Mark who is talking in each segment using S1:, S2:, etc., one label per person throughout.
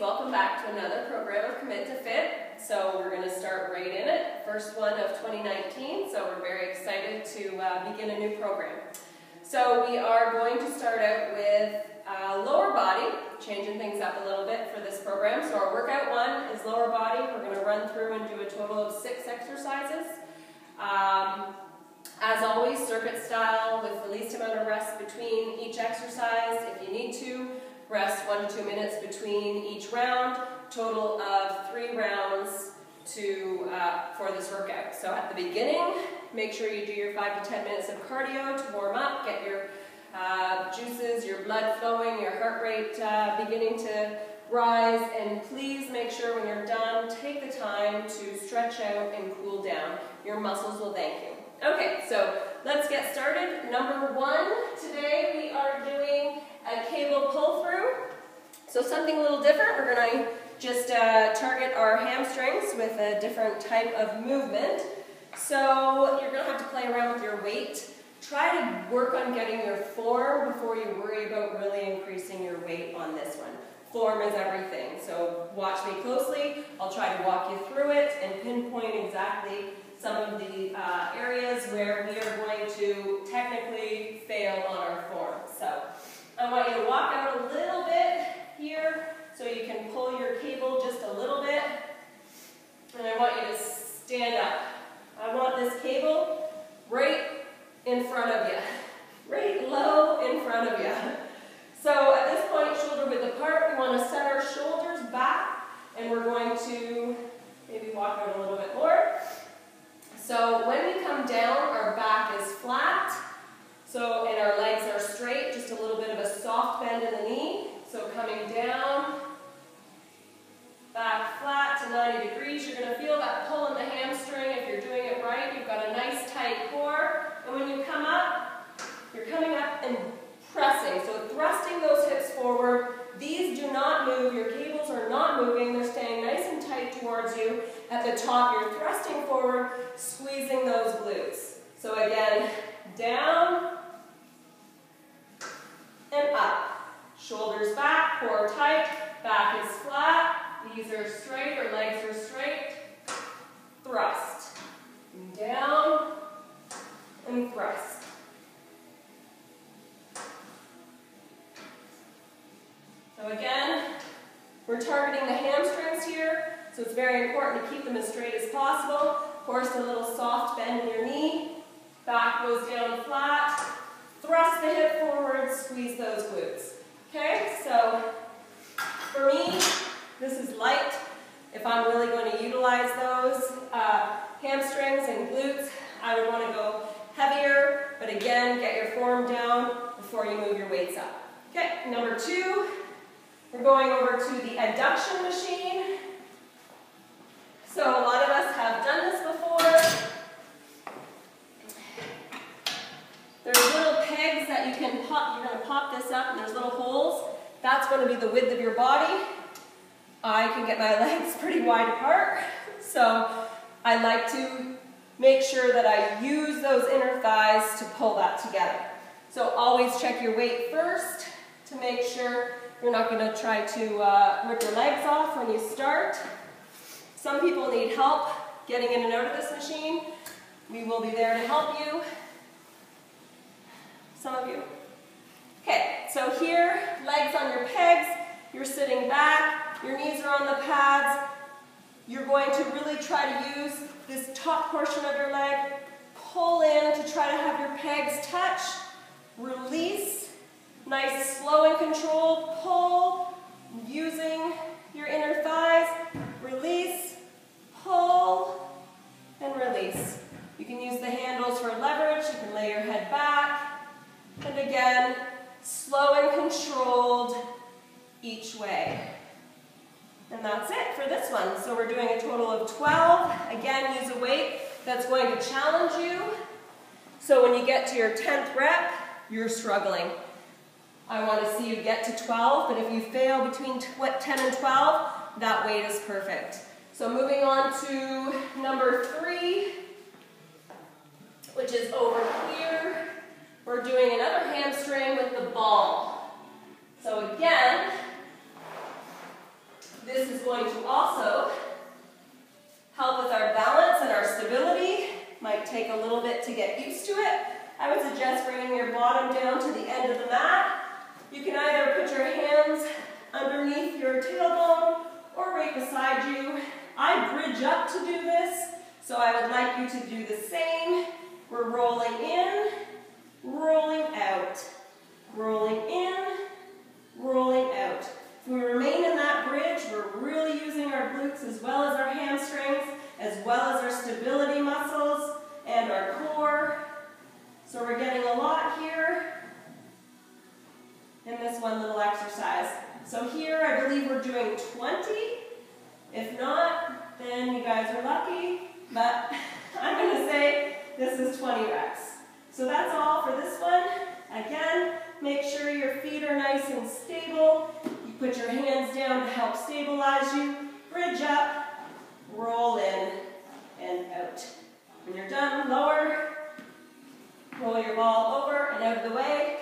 S1: welcome back to another program of Commit2Fit. So we're going to start right in it, first one of 2019, so we're very excited to begin a new program. So we are going to start out with lower body, changing things up a little bit for this program. So our workout one is lower body. We're going to run through and do a total of 6 exercises. As always, circuit style with the least amount of rest between each exercise. If you need to, rest 1 to 2 minutes between each round. Total of 3 rounds for this workout. So at the beginning, make sure you do your 5 to 10 minutes of cardio to warm up, get your juices, your blood flowing, your heart rate beginning to rise, and please make sure when you're done, take the time to stretch out and cool down. Your muscles will thank you. Okay, so let's get started. Number 1, today we are doing a cable pull through. So something a little different. We're going to just target our hamstrings with a different type of movement. So you're going to have to play around with your weight. Try to work on getting your form before you worry about really increasing your weight on this one. Form is everything. So watch me closely. I'll try to walk you through it and pinpoint exactly some of the areas where we are going to technically fail on our form. So I want you to walk out a little bit here so you can pull your cable just a little bit. And I want you to stand up. I want this cable right in front of you. Right low in front of you. So at this point, shoulder width apart, we want to set our shoulders back, and we're going to maybe walk out a little bit more. So when we come down, our back is flat, and our legs are straight, just a little bit of a soft bend in the knee. So coming down, back flat to 90 degrees, you're going to feel that pull in the hamstring if you're doing it right. You've got a nice tight core, and when you come up, you're coming up and pressing, so thrusting those hips forward. These do not move, your cables are not moving, they're staying nice and tight towards you. At the top, you're thrusting forward, squeezing those glutes. So again, down and up. Shoulders back, core tight, back is flat, knees are straight or legs are straight. Thrust. Down and thrust. So again, we're targeting the hamstrings here, so it's very important to keep them as straight as possible. Of course, a little soft bend in your knee. Back goes down flat. Thrust the hip forward, squeeze those glutes. Okay, so for me, this is light. If I'm really going to utilize those hamstrings and glutes, I would want to go heavier, but again, get your form down before you move your weights up. Okay, number 2. We're going over to the adduction machine. So a lot of us have done this before. There's little pegs that you can pop. You're going to pop this up, and there's little holes. That's going to be the width of your body. I can get my legs pretty wide apart, so I like to make sure that I use those inner thighs to pull that together. So always check your weight first to make sure you're not going to try to rip your legs off when you start. Some people need help getting in and out of this machine. We will be there to help you. Some of you. Okay, so here, legs on your pegs, you're sitting back, your knees are on the pads. You're going to really try to use this top portion of your leg, pull in to try to have your pegs touch, release. Nice, slow and controlled pull, using your inner thighs, release, pull, and release. You can use the handles for leverage, you can lay your head back, and again, slow and controlled each way. And that's it for this one. So we're doing a total of 12. Again, use a weight that's going to challenge you. So when you get to your 10th rep, you're struggling. I want to see you get to 12, but if you fail between 10 and 12, that weight is perfect. So moving on to number 3, which is over here. We're doing another hamstring with the ball. So again, This is going to also help with our balance and our stability. Might take a little bit to get used to it. I would suggest bringing your bottom down to the end of the mat. You can either put your hands underneath your tailbone or right beside you. I bridge up to do this, so I would like you to do the same. We're rolling in, rolling out, rolling in, rolling out. If we remain in that bridge, we're really using our glutes as well as our hamstrings, as well as our stability muscles and our core. So we're getting a lot here in this one little exercise. So here I believe we're doing 20. If not, then you guys are lucky, but I'm going to say this is 20 reps. So that's all for this one. Again, make sure your feet are nice and stable. You put your hands down to help stabilize you. Bridge up, roll in, and out. When you're done, lower, roll your ball over and out of the way,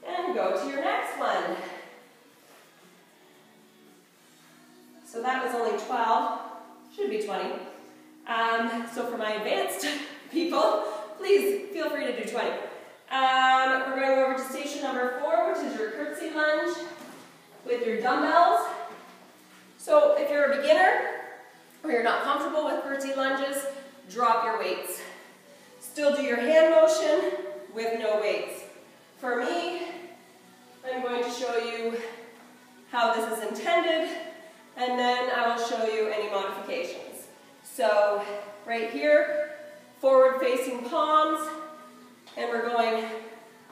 S1: and go to your next one. So that was only 12, should be 20. So for my advanced people, please feel free to do 20. We're going over to station number 4, which is your curtsy lunge with your dumbbells. So if you're a beginner or you're not comfortable with curtsy lunges, drop your weights. Still do your hand motion with no weights. For me, I'm going to show you how this is intended, and then I will show you any modifications. So right here, forward facing palms, and we're going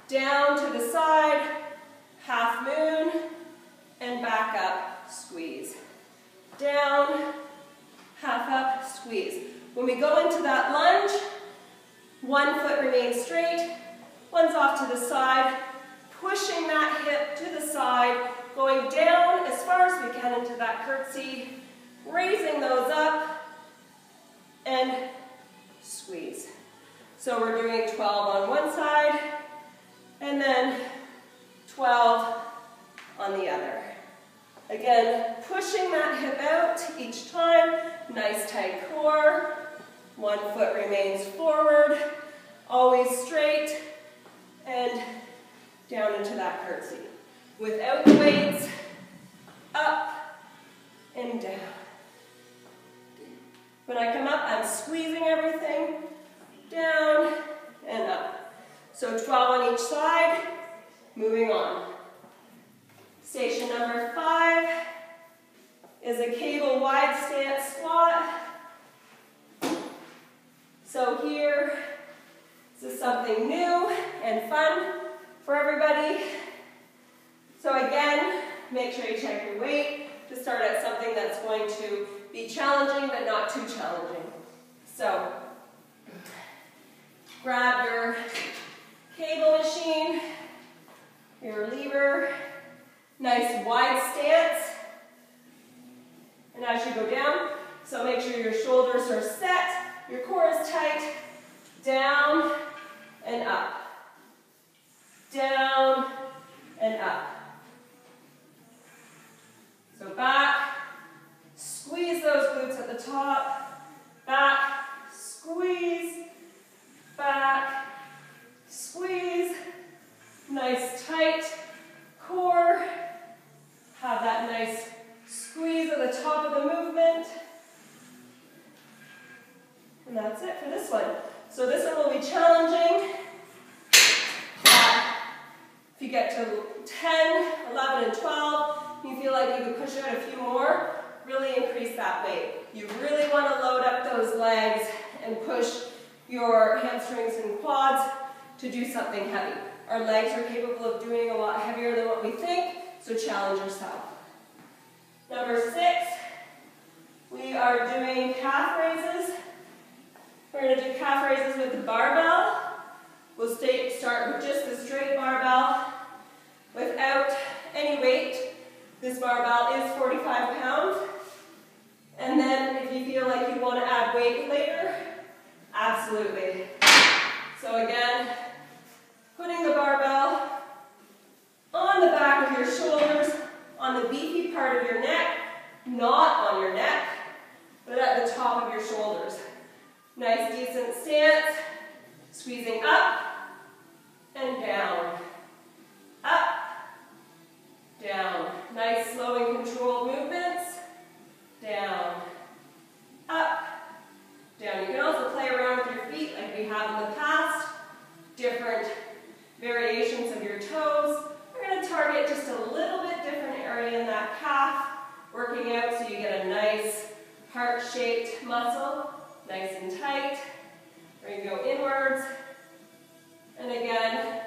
S1: down to the side, half moon, and back up, squeeze. Down, half up, squeeze. When we go into that lunge, one foot remains straight, one's off to the side, pushing that hip to the side, going down as far as we can into that curtsy, raising those up, and squeeze. So we're doing 12 on one side, and then 12 on the other. Again, pushing that hip out each time, nice tight core. One foot remains forward, always straight, and down into that curtsy. Without the weights, up and down. When I come up, I'm squeezing everything, down and up. So 12 on each side, moving on. Station number 5 is a cable wide stance squat. So here, this is something new and fun for everybody. So again, make sure you check your weight to start at something that's going to be challenging but not too challenging. So grab your cable machine, your lever, nice wide stance. And as you go down, so make sure your shoulders are set, your core is tight, down and up, down and up. So back, squeeze those glutes at the top, back, squeeze, back, squeeze, nice tight core, have that nice squeeze at the top of the movement. And that's it for this one. So this one will be challenging. If you get to 10, 11, and 12, you feel like you can push out a few more, really increase that weight. You really want to load up those legs and push your hamstrings and quads to do something heavy. Our legs are capable of doing a lot heavier than what we think, so challenge yourself. Number 6, we are doing calf raises. We're going to do calf raises with the barbell. We'll start with just the straight barbell without any weight. This barbell is 45 pounds. And then if you feel like you want to add weight later, absolutely. So again, putting the barbell on the back of your shoulders, on the beefy part of your neck, not on your neck, but at the top of your shoulders. Nice, decent stance, squeezing up and down, up, down. Nice, slow and controlled movements, down, up, down. You can also play around with your feet like we have in the past, different variations of your toes. We're going to target just a little bit different area in that calf, working out so you get a nice heart-shaped muscle, nice and tight. We're going to go inwards, and again,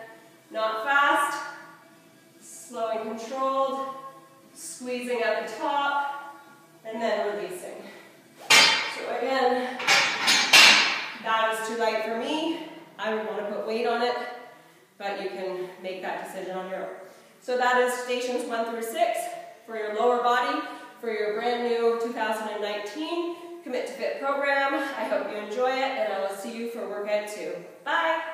S1: not fast, slow and controlled, squeezing at the top, and then releasing. So again, that is too light for me. I would want to put weight on it, but you can make that decision on your own. So that is stations 1 through 6 for your lower body, for your brand new 2019 Commit to Fit program. I hope you enjoy it, and I will see you for workout 2. Bye!